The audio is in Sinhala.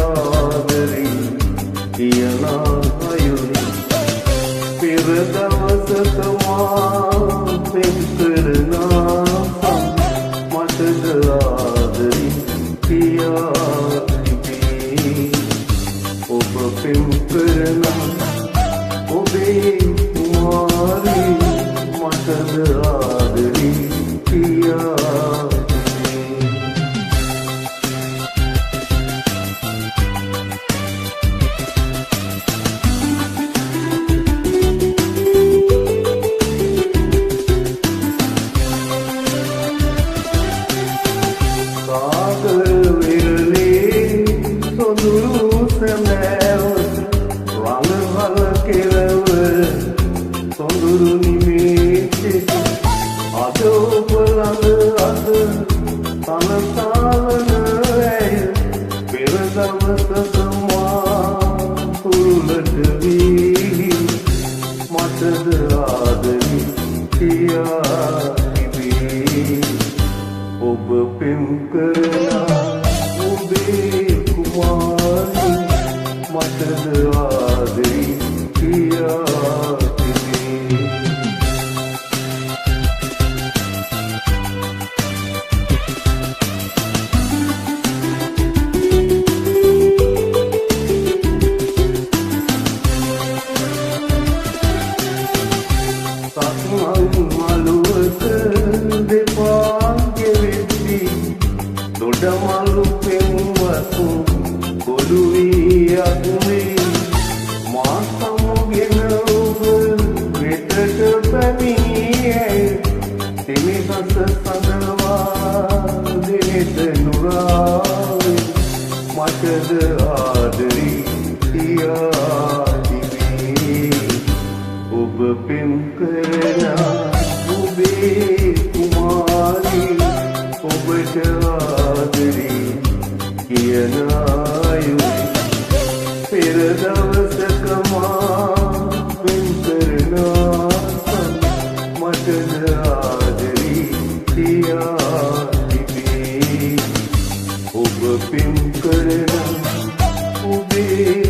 ආදරේ කියන අයුරි පෙර දවසක මා පෙම් කරනා මටද ආදරේ කියා තිබේ ඔබ පෙම් කරනා ඔබේ කුමාරී මටද ආදරේ කියා මටද ආදරේ කියා තිබේ ඔබ පෙම් කරනා ඔබේ කුමාරී මටද ආදරේ කියා තිබේ මලුවක දෙපාගේ වෙද්දි දොඩමලු පෙම්වතු ගොළු වී අතුමේ මා සමුගෙන ඔබ වෙතට පැමිණියේ තෙමිසස සඳවා දෙනෙත නුරාවේ මටද ආදරේ කියා ඔබ පෙම් කරනා ඔබේ කුමාරී ඔබට ආදරේ කියන අයුරි පෙර දවසක මා පෙම් කරනා මටද ආදරේ කියා තිබේ ඔබ පෙම් කරනා ඔබේ